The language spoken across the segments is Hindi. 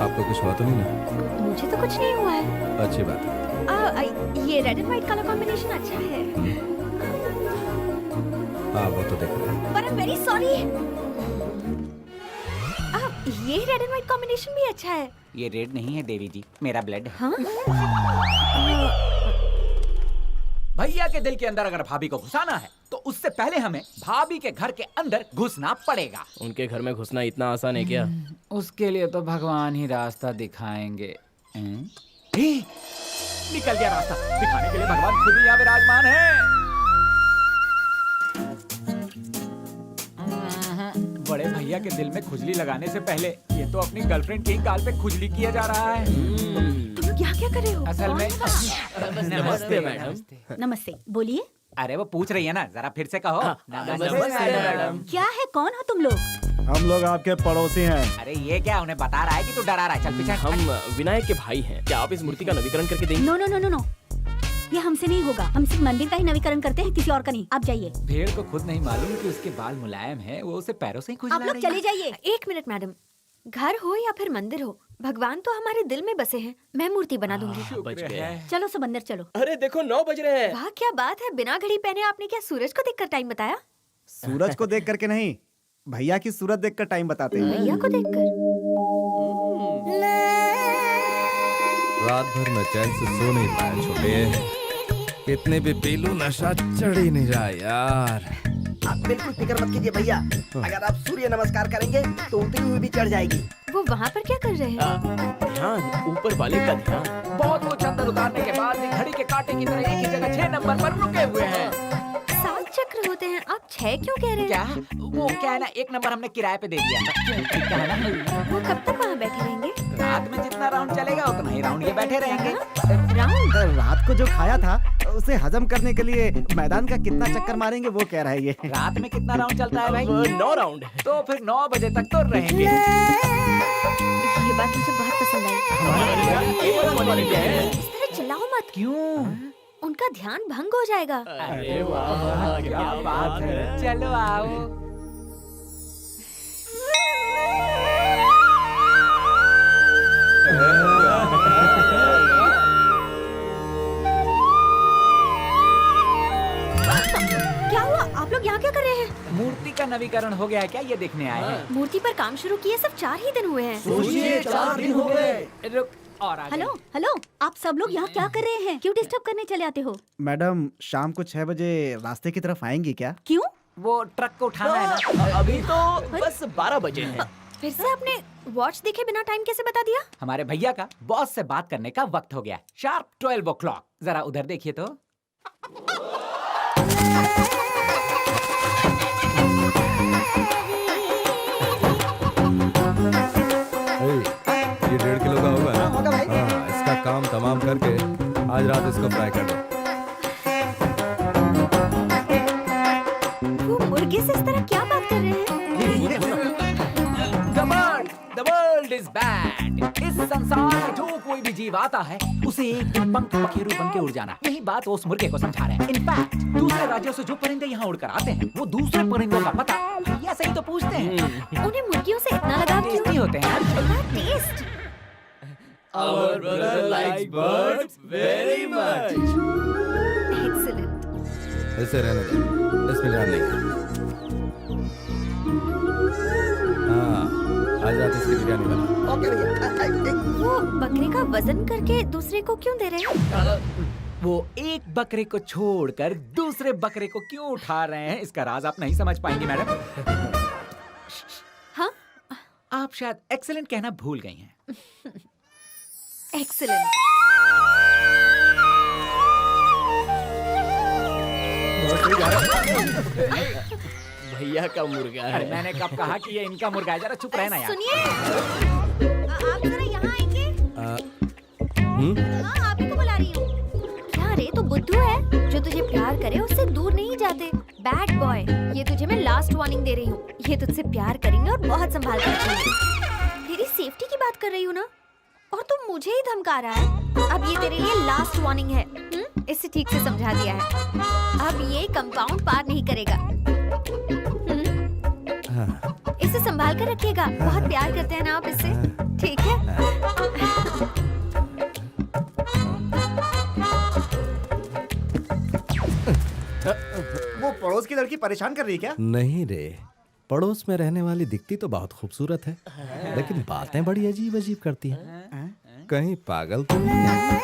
आपको कुछ हुआ तो नहीं ना? मुझे तो कुछ नहीं हुआ है। अच्छी बात है। ये red and white colour combination अच्छा है। हाँ वो तो देखो। पर आई एम वेरी सॉरी। ये रेड एंड व्हाइट कॉम्बिनेशन भी अच्छा है। ये रेड नहीं है देवी जी, मेरा ब्लड है। हाँ? भैया के दिल के अंदर अगर भाभी को घुसाना है तो उससे पहले हमें भाभी के घर के अंदर घुसना पड़ेगा। उनके घर में घुसना इतना आसान है क्या? उसके लिए तो भगवान ही रास्ता दिखाएंगे। निकल गया रास्ता, दिखाने के लिए भगवान खुद ही यहाँ विराजमान है। बड़े भैया के दिल में खुजली लगाने से पहले ये तो अपनी गर्लफ्रेंड के गाल पे खुजली किया जा रहा है। तुम क्या क्या कर रहे हो? असल में नमस्ते मैडम। नमस्ते, बोलिए। अरे वो पूछ रही है ना, जरा फिर से कहो। नमस्ते मैडम। क्या है, कौन हो तुम लोग? हम लोग आपके पड़ोसी हैं। अरे ये क्या उन्हें बता रहा है कि तू डरा रहा है? चल पीछे। हम विनायक के भाई हैं। क्या आप इस मूर्ति का नवीकरण करके देंगे? No no no no no, ये हमसे नहीं होगा। हम सिर्फ मंदिर का ही नवीकरण करते हैं, किसी और का नहीं। आप जाइए। भेड़ को खुद नहीं मालूम कि उसके बाल मुलायम हैं, वो उसे पैरों से ही खुजला आप लोग रही है। चले जाइए। एक मिनट मैडम, घर हो या फिर मंदिर हो, भगवान तो हमारे दिल में बसे हैं। मैं मूर्ति बना दूंगी। बच गए। चलो समंदर चलो। अरे देखो 9 बज रहे हैं। वाह क्या बात है, बिना घड़ी पहने आपने क्या सूरज को देखकर टाइम बताया? सूरज को देख करके नहीं, भैया की सूरत देखकर टाइम बताते हैं। भैया को देखकर। रात भर मैं चैन से सो नहीं पाया छोटे। कितने भी पी लूं नशा चढ़ ही नहीं रहा यार। आप बिल्कुल फिक्र मत कीजिए भैया, अगर आप सूर्य नमस्कार करेंगे तो उतरी हुई भी चढ़ जाएगी। वो वहाँ पर क्या कर रहे हैं? ध्यान, ऊपर वाले का ध्यान। बहुत वो चंदन उतारने के बाद भी घड़ी के कांटे की तरह एक ही जगह 6 नंबर पर रुके हुए हैं। 7 चक्र होते हैं, आप 6 क्यों कह रहे हैं? क्या? वो क्या है ना, 1 नंबर हमने किराए पे दे दिया था। क्या है ना, वो कब तक वहाँ बैठे रहेंगे? रात में जितना राउंड चलेगा उतना ही राउंड ये बैठे रहेंगे। राउंड? रात को जो खाया था उसे हजम करने के लिए मैदान का कितना चक्कर मारेंगे वो कह रहा है ये। रात में कितना राउंड चलता है भाई? 9 राउंड। तो फिर 9 बजे तक तो रहेंगे। ये बात मुझे बहुत पसंद आई। इस तरह चिल्लाओ मत। क्यों? उनका ध्यान भंग हो जाएगा। अरे वाह, क्या बात है। चलो आओ। क्या हुआ? आप लोग यहाँ क्या कर रहे हैं? मूर्ति का नवीकरण हो गया है क्या, ये देखने आए हैं। मूर्ति पर काम शुरू किए सिर्फ 4 ही दिन हुए हैं। सोचिए 4 दिन हो गए। रुक और आगे। हेलो हेलो, आप सब लोग यहाँ क्या कर रहे हैं? क्यों डिस्टर्ब करने चले आते हो? मैडम शाम को 6 बजे रास्ते की तरफ आएंगी क्या? क्यों? वो ट्रक को उठाना है ना। अभी तो बस 12 बजे हैं। फिर से आपने वॉच देखे बिना टाइम कैसे बता दिया? हमारे भैया का बॉस से बात करने का वक्त हो गया। Sharp 12 o'clock। जरा उधर देखिए तो। ये 1.5 किलो का होगा ना? होगा भाई। हाँ, इसका काम तमाम करके आज रात इसको फ्राई कर दो। वो मुर्गे से इस तरह क्या बात कर रहे हैं? The world is bad। इस संसार में जो कोई भी जीव आता है उसे एक दिन पंख पखेरु बन के उड़ जाना। यही बात वो उस मुर्गे को समझा रहे हैं। इनफैक्ट दूसरे राज्यों से जो परिंदे यहाँ उड़कर आते हैं वो दूसरे परिंदों का पता भैया से ही तो पूछते हैं। उन्हें मुर्गियों से इतना लगाव क्यों? टेस्टी होते हैं। Test. Our brother likes birds very much। Excellent. इसे रहने दो, इसमें जान नहीं। हाँ, आज रात इसकी बिरयानी बना। ओके भैया। वो बकरे का वजन करके दूसरे को क्यों दे रहे हैं? वो एक बकरे को छोड़कर दूसरे बकरे को क्यों उठा रहे हैं, इसका राज आप नहीं समझ पाएंगी मैडम। हाँ? आप शायद एक्सीलेंट कहना भूल गई हैं। एक्सीलेंट। भैया का मुर्गा अरे है। मैंने कब कहा कि ये इनका मुर्गा है, जरा चुप रहना यार। सुनिए, आप जरा यहाँ आएंगे। हाँ, आप ही को बुला रही हूँ। क्या रे, तू बुद्धू है? जो तुझे प्यार करे उससे दूर नहीं जाते। बैड बॉय, ये तुझे मैं लास्ट वार्निंग दे रही हूँ। ये तुझसे प्यार करेंगे और बहुत संभाल कर रखेंगे। तेरी सेफ्टी की बात कर रही हूँ ना, और तू मुझे ही धमका रहा है। अब ये तेरे लिए लास्ट वार्निंग है। इससे ठीक से समझा दिया है। अब ये कंपाउंड पार नहीं करेगा। इसे संभाल कर रखिएगा, बहुत प्यार करते हैं ना आप इससे, ठीक है? वो पड़ोस की लड़की परेशान कर रही है क्या? नहीं रे, पड़ोस में रहने वाली दिखती तो बहुत खूबसूरत है, लेकिन बातें बड़ी अजीब अजीब करती हैं। कहीं पागल तो नहीं है?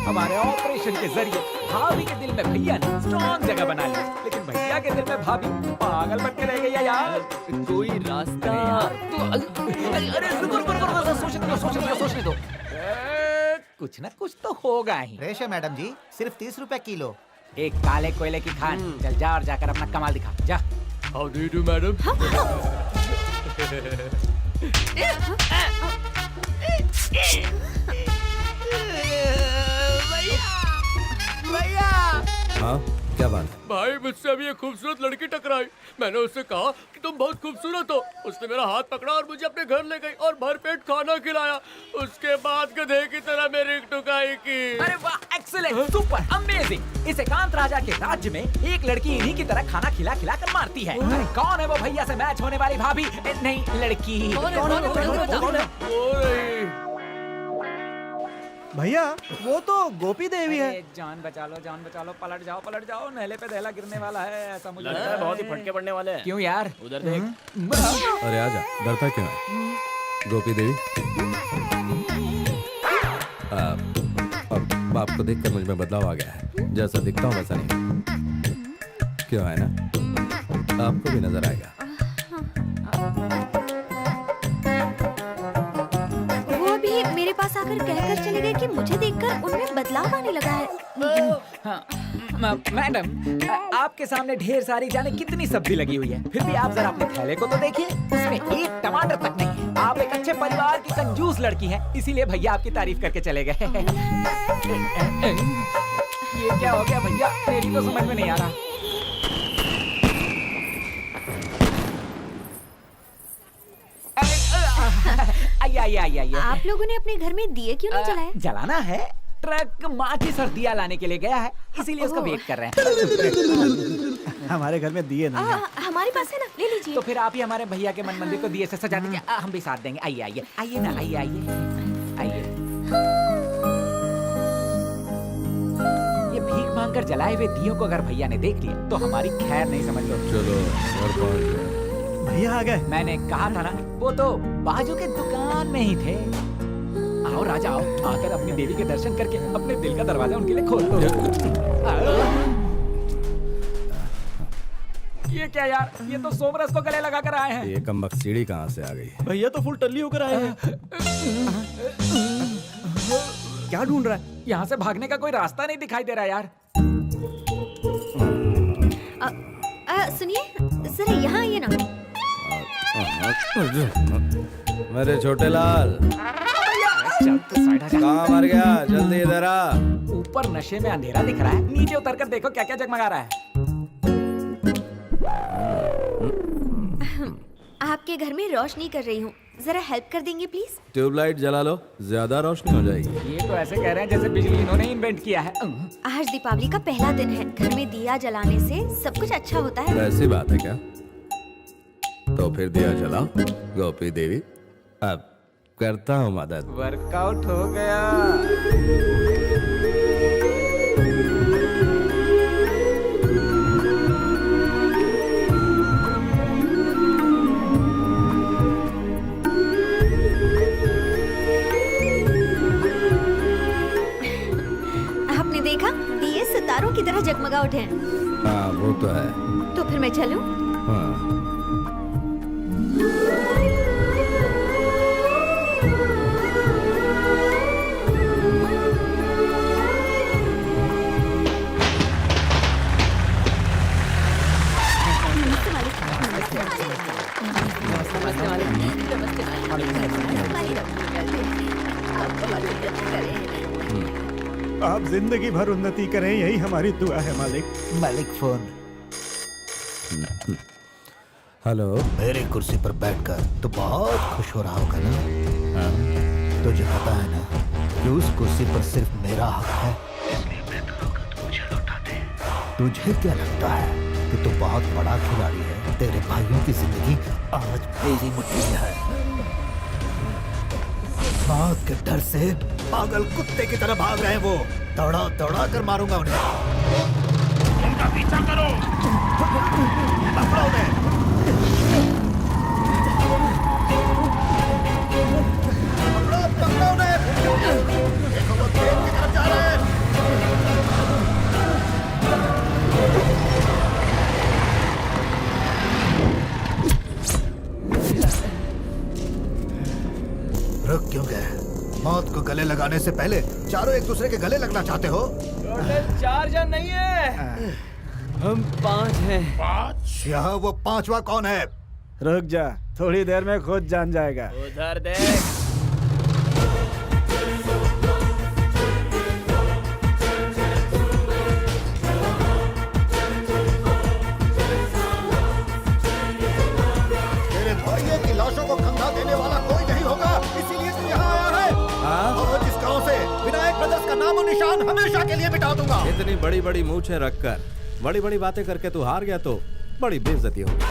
हमारे ऑपरेशन के जरिए भाभी के दिल में भैया ने स्ट्रॉन्ग जगह बना ली, लेकिन भैया के दिल में भाभी पागल बन के रह गई है यार। कोई रास्ता? अरे रुको, सोचने दो। कुछ ना कुछ तो होगा ही। फ्रेश है मैडम जी, सिर्फ 30 रुपए किलो। एक काले कोयले की खान, चल जा और जाकर अपना कमाल दिखा जा। How do you do madam? हाँ, क्या बात है? भाई मुझसे अभी एक खूबसूरत लड़की टकराई। मैंने उससे कहा कि तुम बहुत खूबसूरत हो। उसने मेरा हाथ पकड़ा और मुझे अपने घर ले गई और भरपेट खाना खिलाया। उसके बाद गधे की तरह मेरी टुकाई की। अरे वाह, एक्सीलेंट, सुपर, अमेजिंग। इस एकांत राजा के राज्य में एक लड़की इन्हीं की तरह खाना खिला खिला कर मारती है। अरे कौन है वो भैया से मैच होने वाली भाभी? नहीं, लड़की। कौन है? भैया वो तो गोपी देवी है। अरे, जान बचा लो, पलट जाओ, नहले पे दहला गिरने वाला है, ऐसा मुझे लगता है बहुत ही फटके पड़ने वाले हैं। क्यों यार? उधर देख। अरे आजा, डरता क्यों है? गोपी देवी, अब आपको देखकर मुझ में बदलाव आ गया है। जैसा दिखता हूँ वैसा नहीं। क्यों है ना? आपको भी नजर आएगा। मेरे पास आकर कहकर चले गए कि मुझे देखकर उनमें बदलाव आने लगा है। हाँ, मैडम, आपके सामने ढेर सारी जाने कितनी सब्जी लगी हुई है, फिर भी आप जरा अपने थैले को तो देखिए, उसमें एक टमाटर तक नहीं है। आप एक अच्छे परिवार की कंजूस लड़की हैं, इसीलिए भैया आपकी तारीफ करके चले गए। ये क्या हो गया भैया? मेरी तो समझ में नहीं आ रहा। आइए। आप लोगों ने अपने घर में दिए क्यों नहीं जलाए? जलाना है, ट्रक माचिस और दिया लाने के लिए गया है, इसीलिए उसका वेट कर रहे हैं। हमारे घर में दिए नहीं है। हमारे पास है ना, ले लीजिए। तो फिर आप ही हमारे भैया के मन मंदिर को दिए से सजा दीजिए। हम भी साथ देंगे। आइए ना। ये भीख मांगकर जलाए हुए दियों को अगर भैया ने देख लिया तो हमारी खैर नहीं, समझ लो। चलो घर पहुंच गए। भैया आ गए। मैंने कहा था ना, वो तो बाजू के दुकान में ही थे। आओ राजा, आओ, आकर अपनी देवी के दर्शन करके अपने दिल का दरवाजा उनके लिए खोल दो। ये क्या यार? ये तो सोमरस को गले लगा कर आए हैं। ये कमबख्त सीढ़ी कहाँ से आ गई? भैया तो फुल टल्ली होकर आए हैं। क्या ढूंढ रहा है? यहाँ से भागने का कोई रास्ता नहीं दिखाई दे रहा यार। सुनिए, जरा यहाँ आइए ना। मेरे छोटे लाल, कहाँ मर गया? जल्दी इधर आ। ऊपर नशे में अंधेरा दिख रहा है, नीचे उतर कर देखो क्या क्या जगमगा रहा है। आपके घर में रोशनी कर रही हूँ, जरा हेल्प कर देंगे प्लीज? ट्यूबलाइट जला लो, ज्यादा रोशनी हो जाएगी। ये तो ऐसे कह रहे हैं जैसे बिजली इन्होंने इन्वेंट किया है। आज दीपावली का पहला दिन है, घर में दिया जलाने से सब कुछ अच्छा होता है। ऐसी बात है क्या? तो फिर दिया जलाओ गोपी देवी, अब करता हूँ मदद। वर्कआउट हो गया। आपने देखा, दिए सितारों की तरह जगमगा उठे हैं। हाँ वो तो है। तो फिर मैं चलूं? हाँ। आप जिंदगी भर उन्नति करें, यही हमारी दुआ है मालिक। मालिक फोन। हेलो। मेरी कुर्सी पर बैठकर तो बहुत खुश हो रहा होगा ना? हाँ। तुझे पता है ना कि उस कुर्सी पर सिर्फ मेरा हक है, इसलिए बेहतर होगा तो मुझे लौटा दे। तुझे क्या लगता है कि कि तू बहुत बड़ा खिलाड़ी है। तेरे भाइयों की जिंदगी आज मेरी मुट्ठी में है। मौत के डर से पागल कुत्ते की तरह भाग रहे हैं वो। दौड़ा दौड़ा कर मारूंगा उन्हें। उनका पीछा करो। पकड़ो उन्हें। पकड़ो उन्हें। देखो वो ट्रेन की तरफ जा रहे हैं। रुक क्यों गए? मौत को गले लगाने से पहले चारों एक दूसरे के गले लगना चाहते हो? टोटल 4 जन नहीं है, हम 5 हैं। 5? यहाँ वो 5वां कौन है? रुक जा, थोड़ी देर में खुद जान जाएगा। उधर देख। तेरे भाइयों की लाशों को कंधा देने वाला कोई नहीं होगा, इसीलिए तू यहाँ आया है। और जिस गांव से विनायक ब्रदर्स का नाम और निशान हमेशा के लिए मिटा दूंगा। इतनी बड़ी बड़ी मूछें रखकर बड़ी बड़ी बातें करके तू हार गया तो बड़ी बेइज्जती होगी।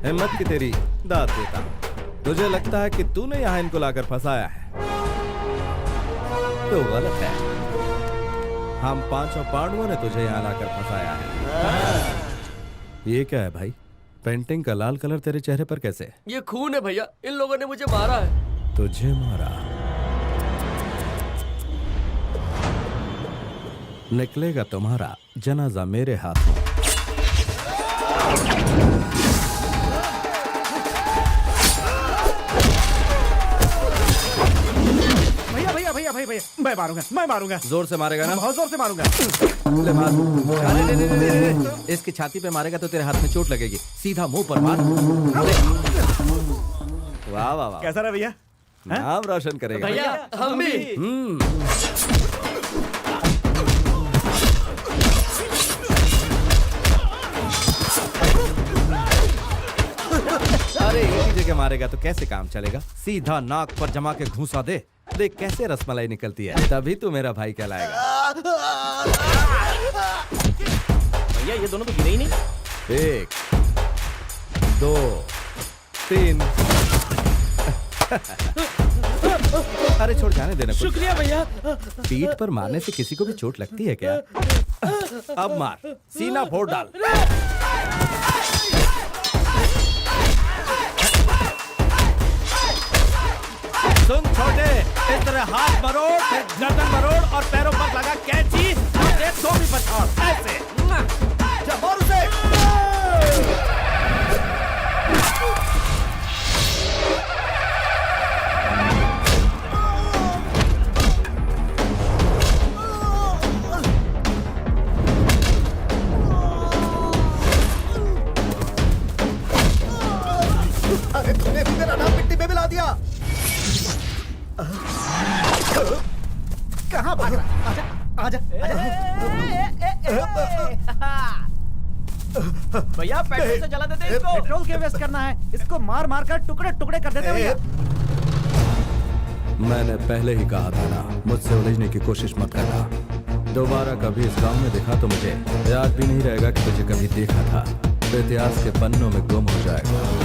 हिम्मत की तेरी दाद देता हूं। तुझे लगता है कि तूने यहाँ इनको लाकर फंसाया है तो गलत है। हम 5 पांडवों ने तुझे यहाँ लाकर फंसाया है। ये क्या है भाई? पेंटिंग का लाल कलर तेरे चेहरे पर कैसे? ये खून है भैया, इन लोगों ने मुझे मारा है। तुझे मारा? निकलेगा तुम्हारा जनाजा मेरे हाथों। भैया भैया भैया भैया भैया, मैं मारूंगा। जोर से मारेगा ना? बहुत जोर से मारूंगा। ले मार। नहीं। इसकी छाती पे मारेगा तो तेरे हाथ में चोट लगेगी। सीधा मुंह पर मार। वाह वाह वाह, कैसा रहा भैया? नाम रोशन करेगा भैया हम भी। अरे एक ही जगह मारेगा तो कैसे काम चलेगा? सीधा नाक पर जमा के घूंसा दे। देख कैसे रसमलाई निकलती है, तभी तू मेरा भाई कहलाएगा। भैया ये दोनों तो गिरे ही नहीं। 1 2 3। अरे छोड़, जाने देना। शुक्रिया भैया। पीठ पर मारने से किसी को भी चोट लगती है क्या? अब मार, सीना फोड़ डाल। सुन छोटे, इस तरह हाथ मरोड़, फिर गर्दन मरोड़ और पैरों पर लगा कैंची और दे तो भी पछाड़। ऐसे जब और उसे अरे तूने भी मेरा नाम मिट्टी में मिला दिया। कहाँ भाग रहा? आजा, आजा, भैया पेट्रोल से जला देते इसको। पेट्रोल क्यों वेस्ट करना है? इसको मार मार कर टुकड़े टुकड़े कर देते भैया। मैंने पहले ही कहा था ना, मुझसे उलझने की कोशिश मत करना। दोबारा कभी इस गांव में देखा तो मुझे याद भी नहीं रहेगा कि तुझे कभी देखा था। इतिहास के पन्नों में गुम हो जाएगा।